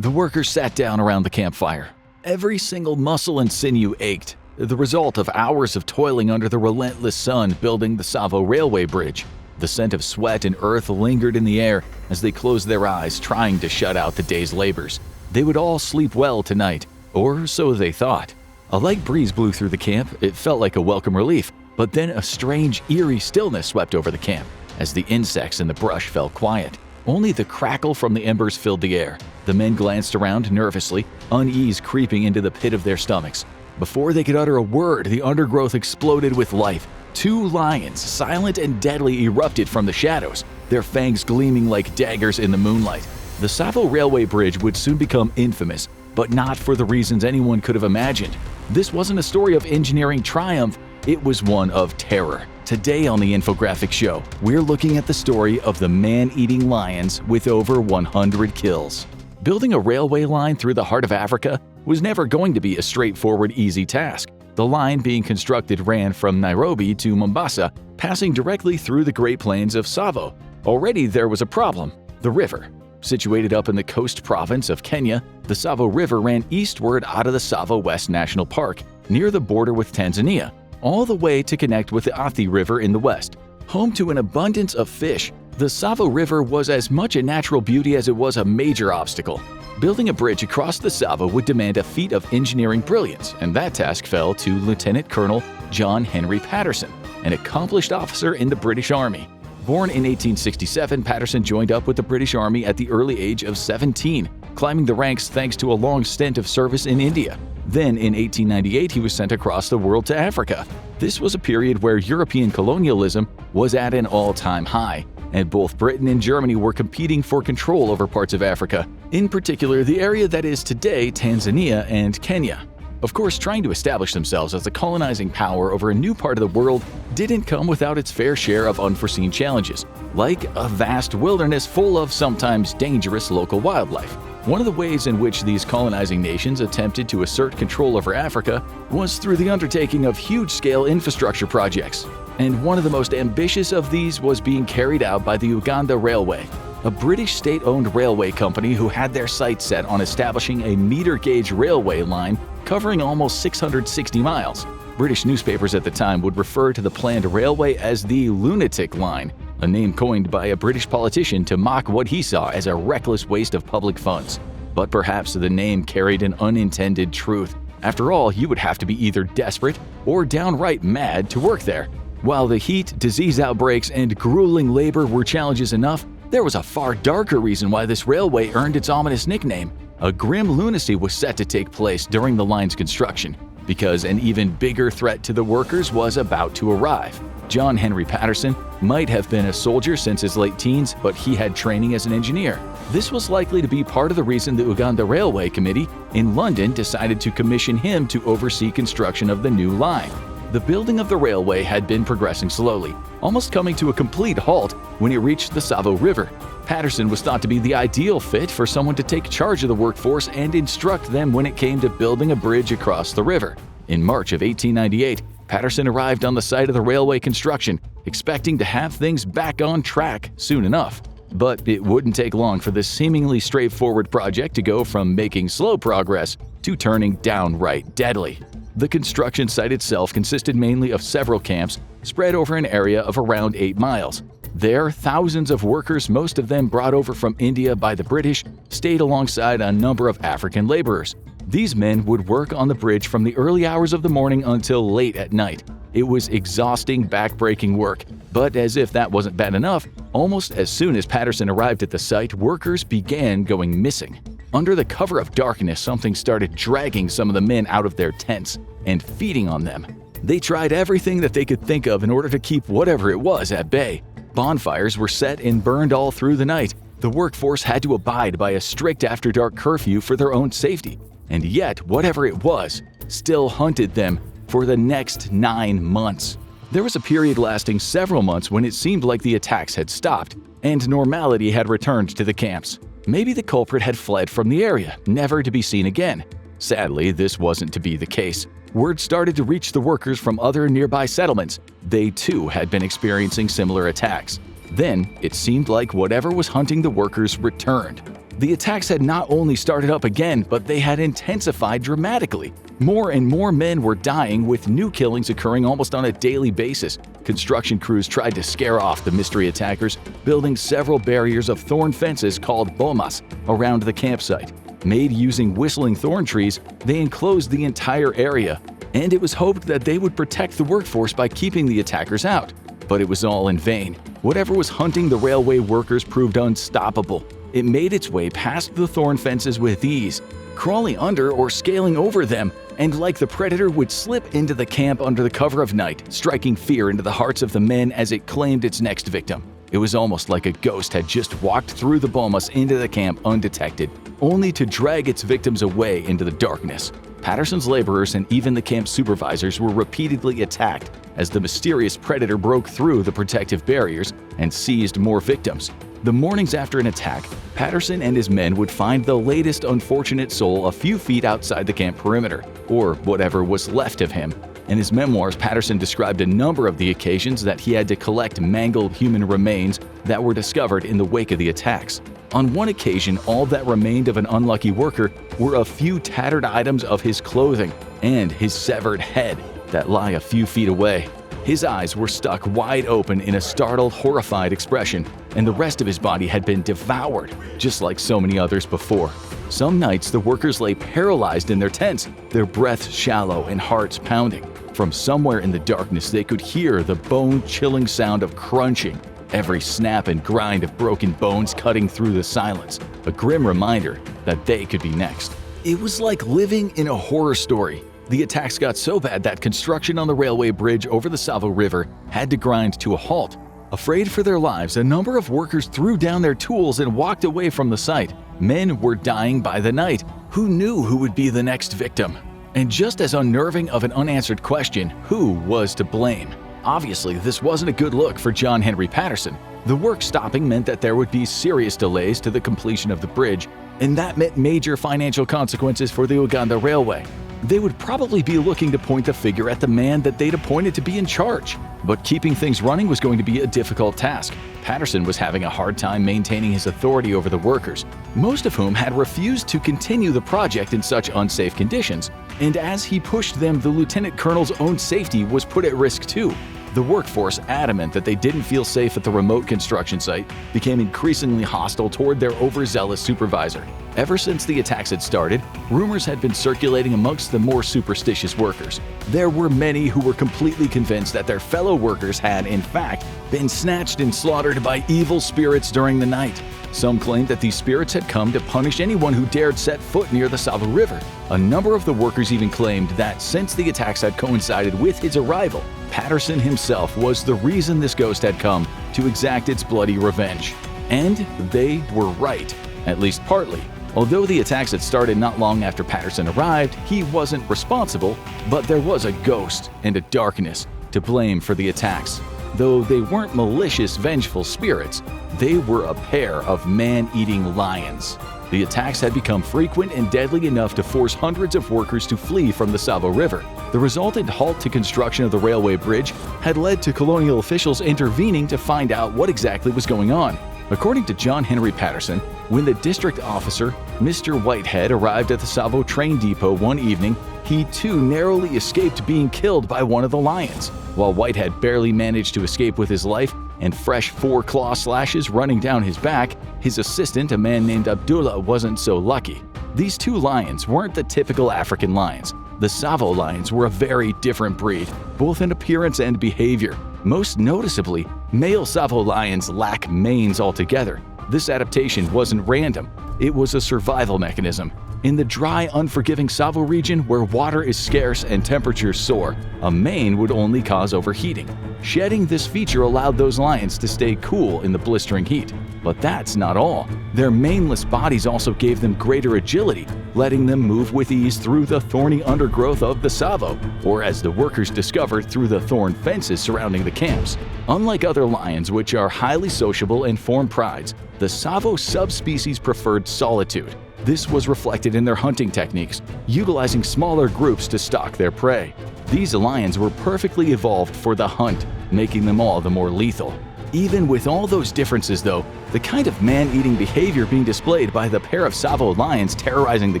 The workers sat down around the campfire. Every single muscle and sinew ached, the result of hours of toiling under the relentless sun building the Tsavo railway bridge. The scent of sweat and earth lingered in the air as they closed their eyes, trying to shut out the day's labors. They would all sleep well tonight, or so they thought. A light breeze blew through the camp. It felt like a welcome relief, but then a strange, eerie stillness swept over the camp as the insects in the brush fell quiet. Only the crackle from the embers filled the air. The men glanced around nervously, unease creeping into the pit of their stomachs. Before they could utter a word, the undergrowth exploded with life. 2 lions, silent and deadly, erupted from the shadows, their fangs gleaming like daggers in the moonlight. The Tsavo railway bridge would soon become infamous, but not for the reasons anyone could have imagined. This wasn't a story of engineering triumph, it was one of terror. Today on the Infographics Show, we're looking at the story of the man-eating lions with over 100 kills. Building a railway line through the heart of Africa was never going to be a straightforward, easy task. The line being constructed ran from Nairobi to Mombasa, passing directly through the Great Plains of Tsavo. Already there was a problem: the river. Situated up in the coast province of Kenya, the Tsavo River ran eastward out of the Tsavo West National Park, near the border with Tanzania, all the way to connect with the Athi River in the west. Home to an abundance of fish, the Tsavo River was as much a natural beauty as it was a major obstacle. Building a bridge across the Tsavo would demand a feat of engineering brilliance, and that task fell to Lieutenant Colonel John Henry Patterson, an accomplished officer in the British Army. Born in 1867, Patterson joined up with the British Army at the early age of 17, climbing the ranks thanks to a long stint of service in India. Then, in 1898, he was sent across the world to Africa. This was a period where European colonialism was at an all-time high, and both Britain and Germany were competing for control over parts of Africa, in particular the area that is today Tanzania and Kenya. Of course, trying to establish themselves as a colonizing power over a new part of the world didn't come without its fair share of unforeseen challenges, like a vast wilderness full of sometimes dangerous local wildlife. One of the ways in which these colonizing nations attempted to assert control over Africa was through the undertaking of huge-scale infrastructure projects. And one of the most ambitious of these was being carried out by the Uganda Railway, a British state-owned railway company who had their sights set on establishing a meter-gauge railway line covering almost 660 miles. British newspapers at the time would refer to the planned railway as the Lunatic Line, a name coined by a British politician to mock what he saw as a reckless waste of public funds. But perhaps the name carried an unintended truth. After all, you would have to be either desperate or downright mad to work there. While the heat, disease outbreaks, and grueling labor were challenges enough, there was a far darker reason why this railway earned its ominous nickname. A grim lunacy was set to take place during the line's construction, because an even bigger threat to the workers was about to arrive. John Henry Patterson might have been a soldier since his late teens, but he had training as an engineer. This was likely to be part of the reason the Uganda Railway Committee in London decided to commission him to oversee construction of the new line. The building of the railway had been progressing slowly, almost coming to a complete halt when it reached the Tsavo River. Patterson was thought to be the ideal fit for someone to take charge of the workforce and instruct them when it came to building a bridge across the river. In March of 1898, Patterson arrived on the site of the railway construction, expecting to have things back on track soon enough. But it wouldn't take long for this seemingly straightforward project to go from making slow progress to turning downright deadly. The construction site itself consisted mainly of several camps spread over an area of around 8 miles. There, thousands of workers, most of them brought over from India by the British, stayed alongside a number of African laborers. These men would work on the bridge from the early hours of the morning until late at night. It was exhausting, back-breaking work, but as if that wasn't bad enough, almost as soon as Patterson arrived at the site, workers began going missing. Under the cover of darkness, something started dragging some of the men out of their tents and feeding on them. They tried everything that they could think of in order to keep whatever it was at bay. Bonfires were set and burned all through the night. The workforce had to abide by a strict after-dark curfew for their own safety. And yet, whatever it was, still hunted them for the next 9 months. There was a period lasting several months when it seemed like the attacks had stopped and normality had returned to the camps. Maybe the culprit had fled from the area, never to be seen again. Sadly, this wasn't to be the case. Word started to reach the workers from other nearby settlements. They too had been experiencing similar attacks. Then, it seemed like whatever was hunting the workers returned. The attacks had not only started up again, but they had intensified dramatically. More and more men were dying, with new killings occurring almost on a daily basis. Construction crews tried to scare off the mystery attackers, building several barriers of thorn fences called bomas around the campsite. Made using whistling thorn trees, they enclosed the entire area, and it was hoped that they would protect the workforce by keeping the attackers out. But it was all in vain. Whatever was hunting the railway workers proved unstoppable. It made its way past the thorn fences with ease, crawling under or scaling over them, and like the predator would slip into the camp under the cover of night, striking fear into the hearts of the men as it claimed its next victim. It was almost like a ghost had just walked through the bomas into the camp undetected, only to drag its victims away into the darkness. Patterson's laborers and even the camp supervisors were repeatedly attacked as the mysterious predator broke through the protective barriers and seized more victims. The mornings after an attack, Patterson and his men would find the latest unfortunate soul a few feet outside the camp perimeter, or whatever was left of him. In his memoirs, Patterson described a number of the occasions that he had to collect mangled human remains that were discovered in the wake of the attacks. On one occasion, all that remained of an unlucky worker were a few tattered items of his clothing and his severed head that lie a few feet away. His eyes were stuck wide open in a startled, horrified expression, and the rest of his body had been devoured, just like so many others before. Some nights, the workers lay paralyzed in their tents, their breaths shallow and hearts pounding. From somewhere in the darkness, they could hear the bone-chilling sound of crunching, every snap and grind of broken bones cutting through the silence, a grim reminder that they could be next. It was like living in a horror story. The attacks got so bad that construction on the railway bridge over the Tsavo River had to grind to a halt. Afraid for their lives, a number of workers threw down their tools and walked away from the site. Men were dying by the night. Who knew who would be the next victim? And just as unnerving of an unanswered question, who was to blame? Obviously, this wasn't a good look for John Henry Patterson. The work stopping meant that there would be serious delays to the completion of the bridge, and that meant major financial consequences for the Uganda Railway. They would probably be looking to point the finger at the man that they'd appointed to be in charge. But keeping things running was going to be a difficult task. Patterson was having a hard time maintaining his authority over the workers, most of whom had refused to continue the project in such unsafe conditions. And as he pushed them, the lieutenant colonel's own safety was put at risk too. The workforce, adamant that they didn't feel safe at the remote construction site, became increasingly hostile toward their overzealous supervisor. Ever since the attacks had started, rumors had been circulating amongst the more superstitious workers. There were many who were completely convinced that their fellow workers had, in fact, been snatched and slaughtered by evil spirits during the night. Some claimed that these spirits had come to punish anyone who dared set foot near the Tsavo River. A number of the workers even claimed that since the attacks had coincided with his arrival, Patterson himself was the reason this ghost had come to exact its bloody revenge. And they were right, at least partly. Although the attacks had started not long after Patterson arrived, he wasn't responsible, but there was a ghost and a darkness to blame for the attacks. Though they weren't malicious, vengeful spirits, they were a pair of man-eating lions. The attacks had become frequent and deadly enough to force hundreds of workers to flee from the Tsavo River. The resultant halt to construction of the railway bridge had led to colonial officials intervening to find out what exactly was going on. According to John Henry Patterson, when the district officer, Mr. Whitehead, arrived at the Tsavo train depot one evening, he too narrowly escaped being killed by one of the lions. While Whitehead barely managed to escape with his life and fresh 4 claw slashes running down his back, his assistant, a man named Abdullah, wasn't so lucky. These 2 lions weren't the typical African lions. The Tsavo lions were a very different breed, both in appearance and behavior. Most noticeably, male Tsavo lions lack manes altogether. This adaptation wasn't random. It was a survival mechanism. In the dry, unforgiving Tsavo region, where water is scarce and temperatures soar, a mane would only cause overheating. Shedding this feature allowed those lions to stay cool in the blistering heat. But that's not all. Their maneless bodies also gave them greater agility, letting them move with ease through the thorny undergrowth of the Tsavo, or as the workers discovered, through the thorn fences surrounding the camps. Unlike other lions, which are highly sociable and form prides, the Tsavo subspecies preferred solitude. This was reflected in their hunting techniques, utilizing smaller groups to stalk their prey. These lions were perfectly evolved for the hunt, making them all the more lethal. Even with all those differences though, the kind of man-eating behavior being displayed by the pair of Tsavo lions terrorizing the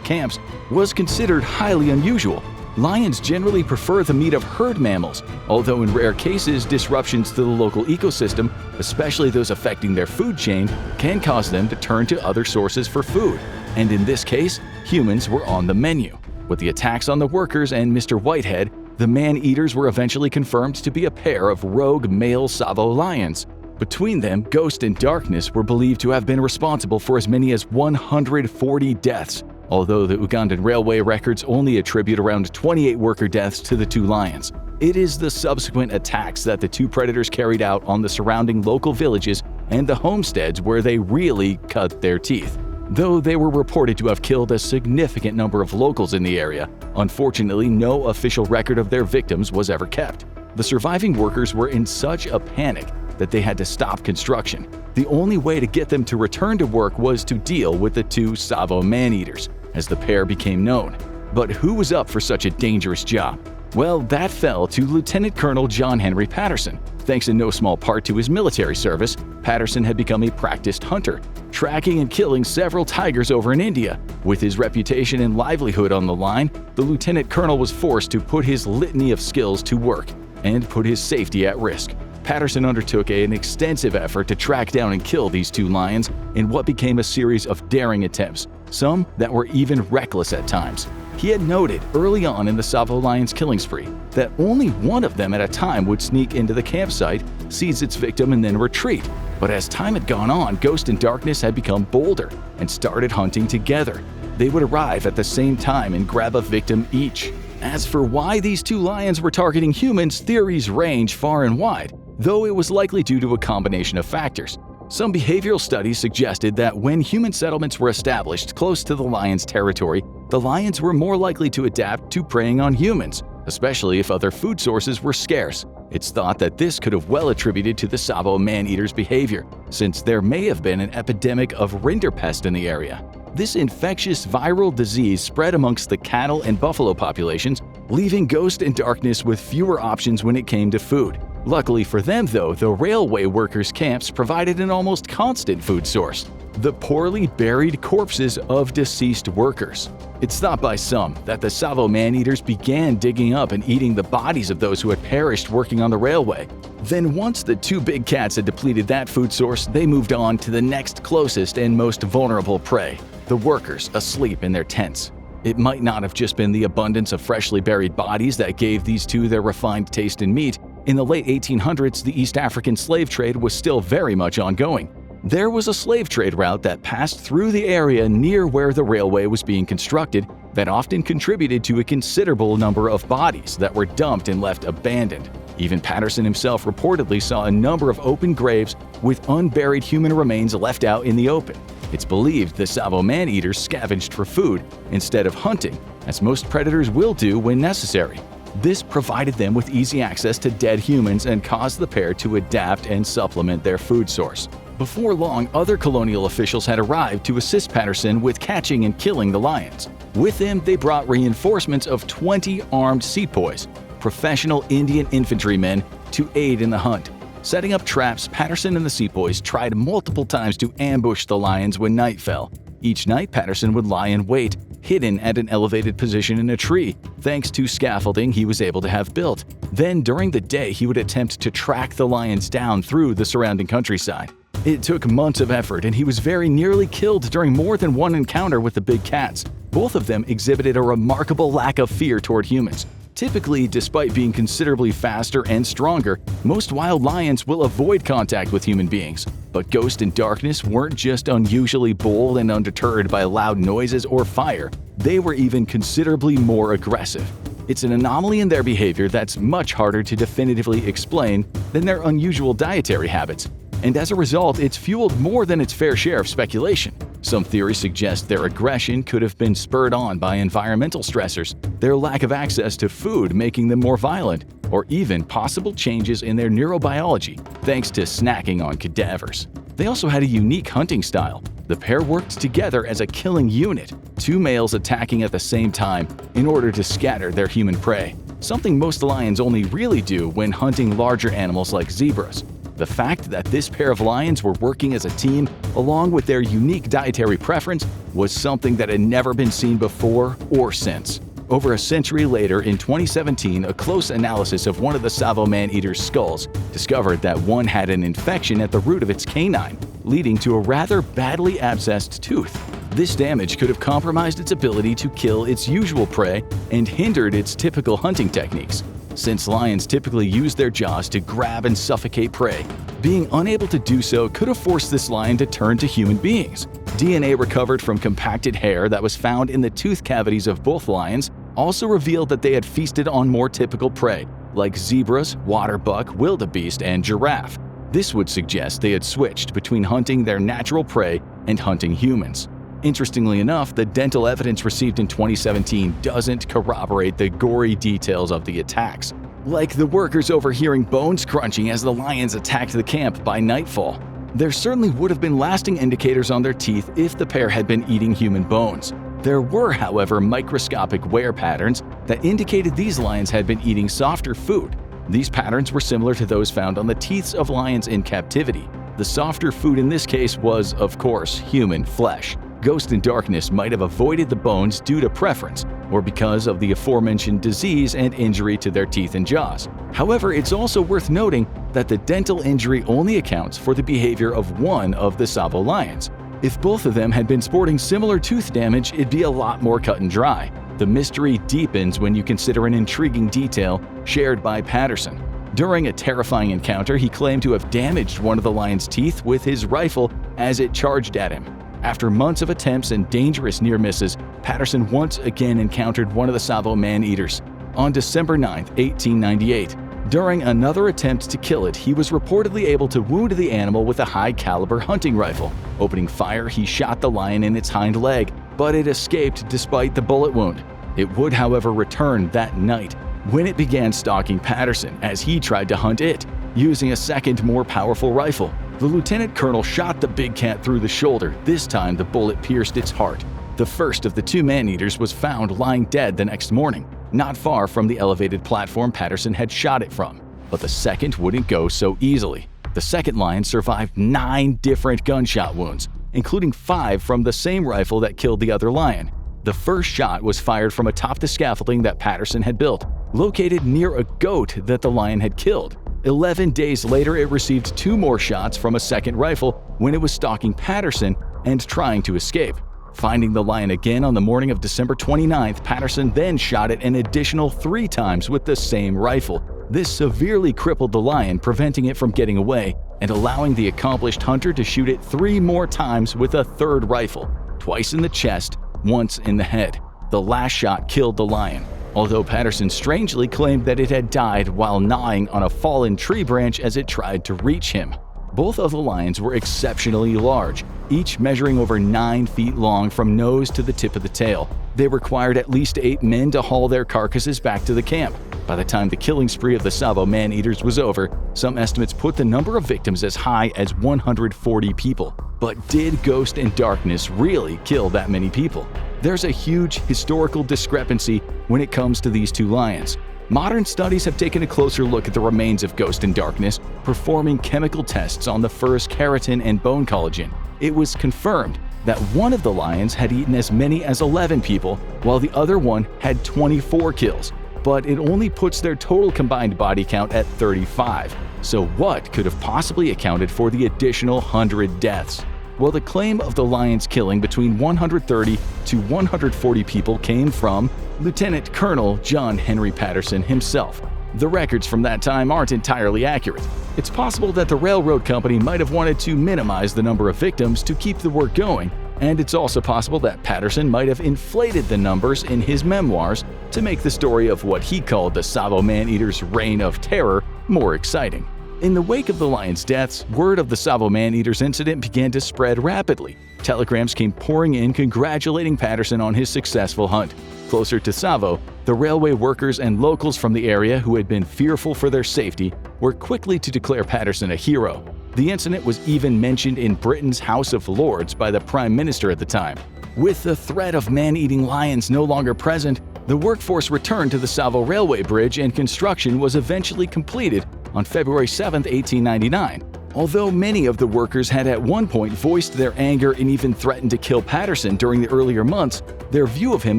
camps was considered highly unusual. Lions generally prefer the meat of herd mammals, although in rare cases disruptions to the local ecosystem, especially those affecting their food chain, can cause them to turn to other sources for food. And in this case, humans were on the menu. With the attacks on the workers and Mr. Whitehead, the man-eaters were eventually confirmed to be a pair of rogue male Tsavo lions. Between them, Ghost and Darkness were believed to have been responsible for as many as 140 deaths, although the Ugandan railway records only attribute around 28 worker deaths to the two lions. It is the subsequent attacks that the two predators carried out on the surrounding local villages and the homesteads where they really cut their teeth. Though they were reported to have killed a significant number of locals in the area, unfortunately no official record of their victims was ever kept. The surviving workers were in such a panic that they had to stop construction. The only way to get them to return to work was to deal with the two Tsavo Man-Eaters, as the pair became known. But who was up for such a dangerous job? Well, that fell to Lieutenant Colonel John Henry Patterson. Thanks in no small part to his military service, Patterson had become a practiced hunter, tracking and killing several tigers over in India. With his reputation and livelihood on the line, the lieutenant colonel was forced to put his litany of skills to work and put his safety at risk. Patterson undertook an extensive effort to track down and kill these two lions in what became a series of daring attempts, some that were even reckless at times. He had noted early on in the Tsavo lions' killing spree that only one of them at a time would sneak into the campsite, seize its victim, and then retreat. But as time had gone on, Ghost and Darkness had become bolder and started hunting together. They would arrive at the same time and grab a victim each. As for why these two lions were targeting humans, theories range far and wide, though it was likely due to a combination of factors. Some behavioral studies suggested that when human settlements were established close to the lions' territory, the lions were more likely to adapt to preying on humans, especially if other food sources were scarce. It's thought that this could have well attributed to the Tsavo Man-Eaters' behavior, since there may have been an epidemic of rinderpest in the area. This infectious viral disease spread amongst the cattle and buffalo populations, leaving Ghost and Darkness with fewer options when it came to food. Luckily for them though, the railway workers' camps provided an almost constant food source: the poorly buried corpses of deceased workers. It's thought by some that the Tsavo Man-Eaters began digging up and eating the bodies of those who had perished working on the railway. Then once the two big cats had depleted that food source, they moved on to the next closest and most vulnerable prey: the workers asleep in their tents. It might not have just been the abundance of freshly buried bodies that gave these two their refined taste in meat. In the late 1800s, the East African slave trade was still very much ongoing. There was a slave trade route that passed through the area near where the railway was being constructed that often contributed to a considerable number of bodies that were dumped and left abandoned. Even Patterson himself reportedly saw a number of open graves with unburied human remains left out in the open. It's believed the Tsavo Man-Eaters scavenged for food instead of hunting, as most predators will do when necessary. This provided them with easy access to dead humans and caused the pair to adapt and supplement their food source. Before long, other colonial officials had arrived to assist Patterson with catching and killing the lions. With them, they brought reinforcements of 20 armed sepoys, professional Indian infantrymen, to aid in the hunt. Setting up traps, Patterson and the sepoys tried multiple times to ambush the lions when night fell. Each night, Patterson would lie in wait, hidden at an elevated position in a tree, thanks to scaffolding he was able to have built. Then, during the day, he would attempt to track the lions down through the surrounding countryside. It took months of effort, and he was very nearly killed during more than one encounter with the big cats. Both of them exhibited a remarkable lack of fear toward humans. Typically, despite being considerably faster and stronger, most wild lions will avoid contact with human beings. But Ghost and Darkness weren't just unusually bold and undeterred by loud noises or fire, they were even considerably more aggressive. It's an anomaly in their behavior that's much harder to definitively explain than their unusual dietary habits. And as a result, it's fueled more than its fair share of speculation. Some theories suggest their aggression could have been spurred on by environmental stressors, their lack of access to food making them more violent, or even possible changes in their neurobiology thanks to snacking on cadavers. They also had a unique hunting style. The pair worked together as a killing unit, two males attacking at the same time in order to scatter their human prey, something most lions only really do when hunting larger animals like zebras. The fact that this pair of lions were working as a team, along with their unique dietary preference, was something that had never been seen before or since. Over a century later, in 2017, a close analysis of one of the Tsavo Man-Eater's skulls discovered that one had an infection at the root of its canine, leading to a rather badly abscessed tooth. This damage could have compromised its ability to kill its usual prey and hindered its typical hunting techniques. Since lions typically use their jaws to grab and suffocate prey, being unable to do so could have forced this lion to turn to human beings. DNA recovered from compacted hair that was found in the tooth cavities of both lions also revealed that they had feasted on more typical prey, like zebras, water buck, wildebeest, and giraffe. This would suggest they had switched between hunting their natural prey and hunting humans. Interestingly enough, the dental evidence received in 2017 doesn't corroborate the gory details of the attacks, like the workers overhearing bones crunching as the lions attacked the camp by nightfall. There certainly would have been lasting indicators on their teeth if the pair had been eating human bones. There were, however, microscopic wear patterns that indicated these lions had been eating softer food. These patterns were similar to those found on the teeth of lions in captivity. The softer food in this case was, of course, human flesh. Ghost in Darkness might have avoided the bones due to preference, or because of the aforementioned disease and injury to their teeth and jaws. However, it's also worth noting that the dental injury only accounts for the behavior of one of the Tsavo lions. If both of them had been sporting similar tooth damage, it'd be a lot more cut and dry. The mystery deepens when you consider an intriguing detail shared by Patterson. During a terrifying encounter, he claimed to have damaged one of the lion's teeth with his rifle as it charged at him. After months of attempts and dangerous near misses, Patterson once again encountered one of the Tsavo Man-Eaters. On December 9, 1898, during another attempt to kill it, he was reportedly able to wound the animal with a high-caliber hunting rifle. Opening fire, he shot the lion in its hind leg, but it escaped despite the bullet wound. It would, however, return that night when it began stalking Patterson as he tried to hunt it, using a second, more powerful rifle. The lieutenant colonel shot the big cat through the shoulder. This time, the bullet pierced its heart. The first of the two man-eaters was found lying dead the next morning, not far from the elevated platform Patterson had shot it from. But the second wouldn't go so easily. The second lion survived 9 different gunshot wounds, including 5 from the same rifle that killed the other lion. The first shot was fired from atop the scaffolding that Patterson had built, located near a goat that the lion had killed. 11 days later, it received 2 more shots from a second rifle when it was stalking Patterson and trying to escape. Finding the lion again on the morning of December 29th, Patterson then shot it an additional 3 times with the same rifle. This severely crippled the lion, preventing it from getting away and allowing the accomplished hunter to shoot it 3 more times with a third rifle, twice in the chest, once in the head. The last shot killed the lion, although Patterson strangely claimed that it had died while gnawing on a fallen tree branch as it tried to reach him. Both of the lions were exceptionally large, each measuring over 9 feet long from nose to the tip of the tail. They required at least 8 men to haul their carcasses back to the camp. By the time the killing spree of the Tsavo Man-Eaters was over, some estimates put the number of victims as high as 140 people. But did Ghost in Darkness really kill that many people? There's a huge historical discrepancy when it comes to these two lions. Modern studies have taken a closer look at the remains of Ghost in Darkness, performing chemical tests on the fur's keratin and bone collagen. It was confirmed that one of the lions had eaten as many as 11 people, while the other one had 24 kills. But it only puts their total combined body count at 35. So what could have possibly accounted for the additional 100 deaths? Well, the claim of the lions killing between 130 to 140 people came from Lieutenant Colonel John Henry Patterson himself. The records from that time aren't entirely accurate. It's possible that the railroad company might have wanted to minimize the number of victims to keep the work going, and it's also possible that Patterson might have inflated the numbers in his memoirs to make the story of what he called the Tsavo Man-Eaters' reign of terror more exciting. In the wake of the lions' deaths, word of the Tsavo Man-Eaters incident began to spread rapidly. Telegrams came pouring in congratulating Patterson on his successful hunt. Closer to Tsavo, the railway workers and locals from the area who had been fearful for their safety were quickly to declare Patterson a hero. The incident was even mentioned in Britain's House of Lords by the Prime Minister at the time. With the threat of man-eating lions no longer present, the workforce returned to the Tsavo Railway Bridge and construction was eventually completed on February 7, 1899. Although many of the workers had at one point voiced their anger and even threatened to kill Patterson during the earlier months, their view of him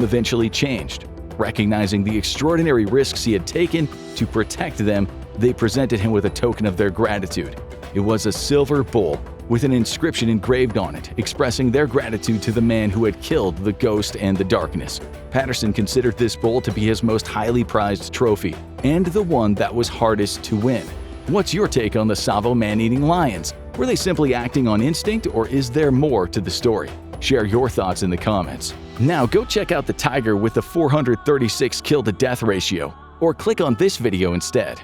eventually changed. Recognizing the extraordinary risks he had taken to protect them, they presented him with a token of their gratitude. It was a silver bowl with an inscription engraved on it, expressing their gratitude to the man who had killed the ghost and the darkness. Patterson considered this bowl to be his most highly prized trophy, and the one that was hardest to win. What's your take on the Tsavo man-eating lions? Were they simply acting on instinct, or is there more to the story? Share your thoughts in the comments. Now go check out the tiger with the 436 kill-to-death ratio, or click on this video instead.